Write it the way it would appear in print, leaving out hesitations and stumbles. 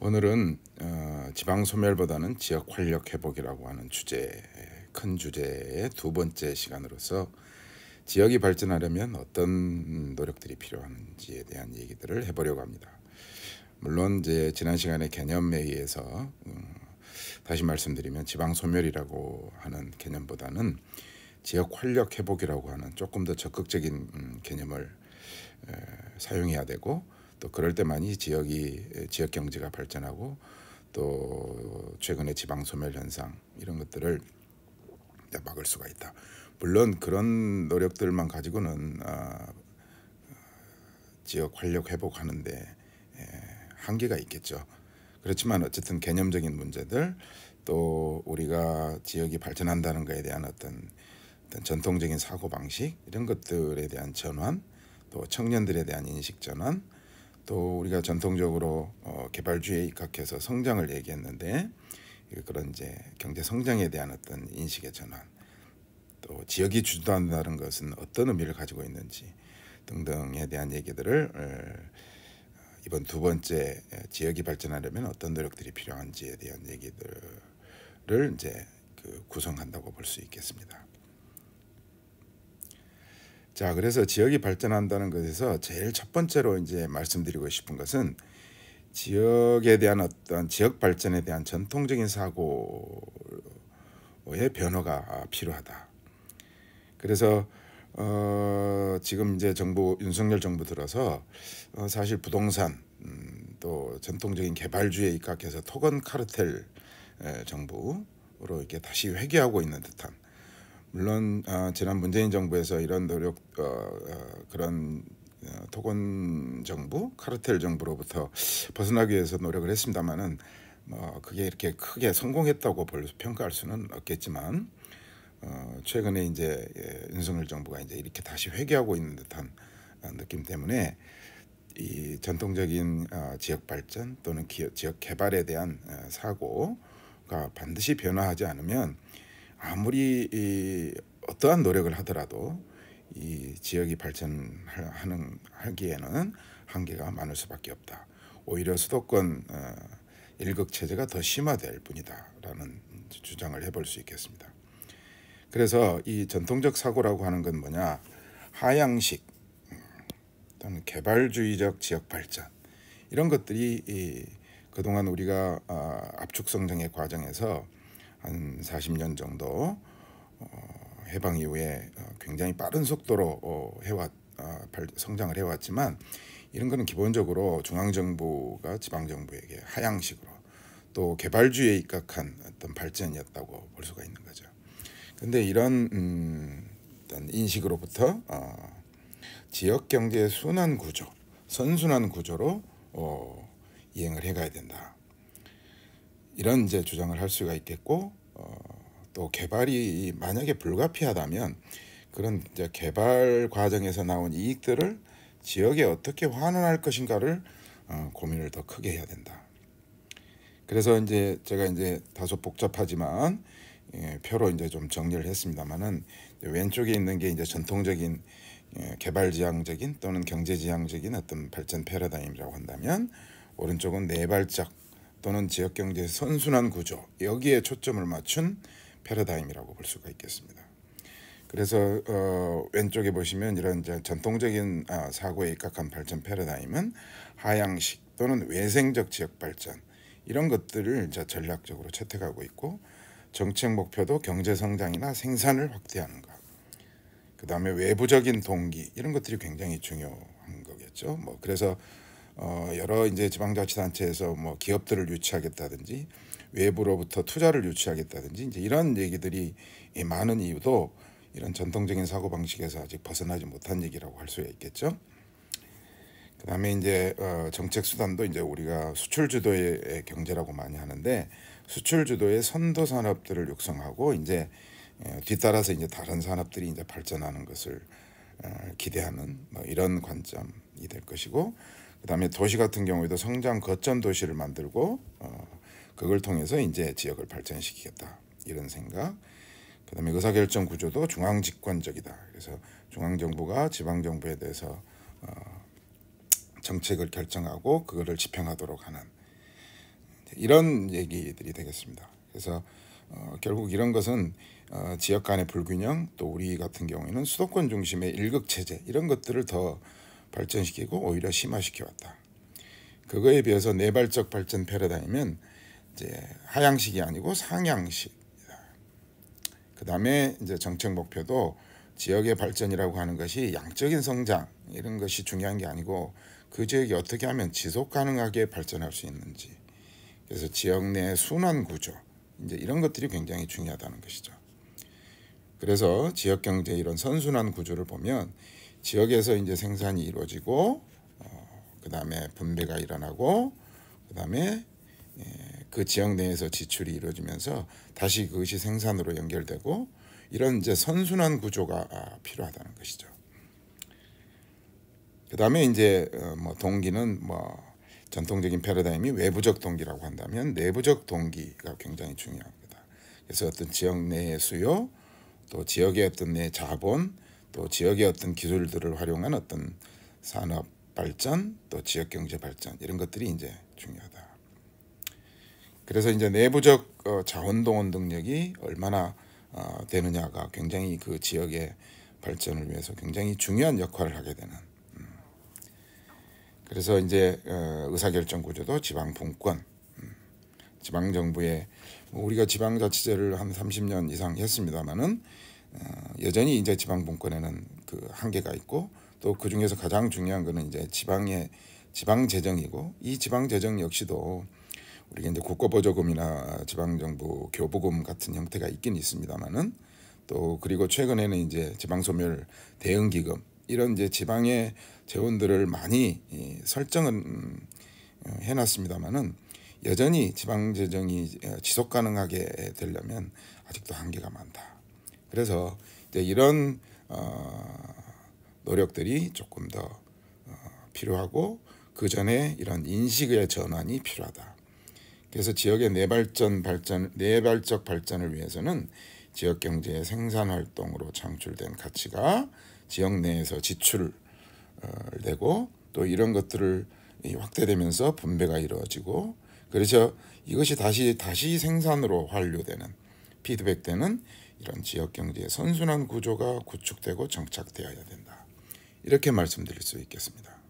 오늘은 지방 소멸보다는 지역 활력 회복이라고 하는 큰 주제의 두 번째 시간으로서 지역이 발전하려면 어떤 노력들이 필요한지에 대한 얘기들을 해보려고 합니다. 물론 이제 지난 시간에 개념에 의해서 다시 말씀드리면 지방 소멸이라고 하는 개념보다는 지역 활력 회복이라고 하는 조금 더 적극적인 개념을 사용해야 되고, 또 그럴 때만이 지역 경제가 발전하고, 또 최근의 지방 소멸 현상 이런 것들을 막을 수가 있다. 물론 그런 노력들만 가지고는 지역 활력 회복하는데 한계가 있겠죠. 그렇지만 어쨌든 개념적인 문제들, 또 우리가 지역이 발전한다는 것에 대한 어떤 전통적인 사고 방식 이런 것들에 대한 전환, 또 청년들에 대한 인식 전환, 또 우리가 전통적으로 개발주의에 입각해서 성장을 얘기했는데, 그런 이제 경제 성장에 대한 어떤 인식의 전환, 또 지역이 주도한다는 것은 어떤 의미를 가지고 있는지 등등에 대한 얘기들을 이번 두 번째 지역이 발전하려면 어떤 노력들이 필요한지에 대한 얘기들을 이제 구성한다고 볼 수 있겠습니다. 자, 그래서 지역이 발전한다는 것에서 제일 첫 번째로 이제 말씀드리고 싶은 것은 지역에 대한 어떤 지역 발전에 대한 전통적인 사고의 변화가 필요하다. 그래서 지금 이제 윤석열 정부 들어서 사실 부동산, 또 전통적인 개발주의에 입각해서 토건 카르텔 정부로 이렇게 다시 회귀하고 있는 듯한, 물론 지난 문재인 정부에서 이런 노력, 그런 토건 정부, 카르텔 정부로부터 벗어나기 위해서 노력을 했습니다만은 그게 이렇게 크게 성공했다고 평가할 수는 없겠지만, 최근에 이제 윤석열 정부가 이제 이렇게 다시 회귀하고 있는 듯한 느낌 때문에 이 전통적인 지역 발전 또는 지역 개발에 대한 사고가 반드시 변화하지 않으면 아무리 어떠한 노력을 하더라도 이 지역이 발전하기에는 한계가 많을 수밖에 없다. 오히려 수도권 일극 체제가 더 심화될 뿐이다라는 주장을 해볼 수 있겠습니다. 그래서 이 전통적 사고라고 하는 건 뭐냐? 하향식 또는 개발주의적 지역 발전, 이런 것들이 그동안 우리가 압축 성장의 과정에서 한 40년 정도 해방 이후에 굉장히 빠른 속도로 성장을 해왔지만, 이런 거는 기본적으로 중앙정부가 지방정부에게 하향식으로 또 개발주의에 입각한 어떤 발전이었다고 볼 수가 있는 거죠. 그런데 이런 어떤 인식으로부터 지역 경제의 순환 구조, 선순환 구조로 이행을 해가야 된다. 이런 이제 주장을 할 수가 있겠고, 또 개발이 만약에 불가피하다면 그런 이제 개발 과정에서 나온 이익들을 지역에 어떻게 환원할 것인가를 고민을 더 크게 해야 된다. 그래서 이제 제가 이제 다소 복잡하지만 표로 이제 좀 정리를 했습니다만은, 왼쪽에 있는 게 이제 전통적인 개발지향적인 또는 경제지향적인 어떤 발전 패러다임이라고 한다면, 오른쪽은 내발적 또는 지역경제의 선순환 구조, 여기에 초점을 맞춘 패러다임이라고 볼 수가 있겠습니다. 그래서 왼쪽에 보시면 이런 전통적인 사고에 입각한 발전 패러다임은 하향식 또는 외생적 지역 발전, 이런 것들을 이제 전략적으로 채택하고 있고, 정책 목표도 경제 성장이나 생산을 확대하는 것, 그 다음에 외부적인 동기, 이런 것들이 굉장히 중요한 거겠죠. 그래서 여러 이제 지방자치단체에서 기업들을 유치하겠다든지 외부로부터 투자를 유치하겠다든지 이제 이런 얘기들이 많은 이유도 이런 전통적인 사고 방식에서 아직 벗어나지 못한 얘기라고 할 수 있겠죠. 그다음에 이제 정책 수단도 이제 우리가 수출 주도의 경제라고 많이 하는데, 수출 주도의 선도 산업들을 육성하고 이제 뒤따라서 이제 다른 산업들이 이제 발전하는 것을 기대하는 이런 관점이 될 것이고, 그다음에 도시 같은 경우에도 성장 거점 도시를 만들고 그걸 통해서 이제 지역을 발전시키겠다, 이런 생각. 그다음에 의사결정 구조도 중앙 집권적이다. 그래서 중앙 정부가 지방 정부에 대해서 정책을 결정하고 그거를 집행하도록 하는, 이런 얘기들이 되겠습니다. 그래서 결국 이런 것은 지역 간의 불균형, 또 우리 같은 경우에는 수도권 중심의 일극 체제 이런 것들을 더 발전시키고 오히려 심화시켜 왔다. 그거에 비해서 내발적 발전 패러다임은 이제 하향식이 아니고 상향식이다. 그 다음에 이제 정책 목표도 지역의 발전이라고 하는 것이 양적인 성장 이런 것이 중요한 게 아니고 그 지역이 어떻게 하면 지속 가능하게 발전할 수 있는지, 그래서 지역 내 순환 구조 이제 이런 것들이 굉장히 중요하다는 것이죠. 그래서 지역 경제 이런 선순환 구조를 보면 지역에서 이제 생산이 이루어지고 그 다음에 분배가 일어나고 그 다음에 그 지역 내에서 지출이 이루어지면서 다시 그것이 생산으로 연결되고 이런 이제 선순환 구조가 필요하다는 것이죠. 그 다음에 이제 뭐 동기는 뭐 전통적인 패러다임이 외부적 동기라고 한다면 내부적 동기가 굉장히 중요합니다. 그래서 어떤 지역 내의 수요, 또 지역의 어떤 내 자본, 또 지역의 어떤 기술들을 활용한 어떤 산업 발전, 또 지역 경제 발전 이런 것들이 이제 중요하다. 그래서 이제 내부적 자원 동원 능력이 얼마나 되느냐가 굉장히 그 지역의 발전을 위해서 굉장히 중요한 역할을 하게 되는. 그래서 이제 의사결정 구조도 지방 분권, 지방 정부의 우리가 지방자치제를 한 30년 이상 했습니다만은 여전히 이제 지방 분권에는 그 한계가 있고 또 그 중에서 가장 중요한 거는 이제 지방의 지방 재정이고 이 지방 재정 역시도 우리가 이제 국고보조금이나 지방정부 교부금 같은 형태가 있긴 있습니다만은 또 그리고 최근에는 이제 지방소멸 대응기금 이런 이제 지방의 재원들을 많이 설정은 해놨습니다만은 여전히 지방 재정이 지속 가능하게 되려면 아직도 한계가 많다. 그래서 이제 이런 노력들이 조금 더 필요하고 그 전에 이런 인식의 전환이 필요하다. 그래서 지역의 내발적 발전을 위해서는 지역 경제의 생산 활동으로 창출된 가치가 지역 내에서 지출을 내고 또 이런 것들을 확대되면서 분배가 이루어지고 그래서 이것이 다시 생산으로 환류되는 피드백되는 이런 지역 경제의 선순환 구조가 구축되고 정착되어야 된다. 이렇게 말씀드릴 수 있겠습니다.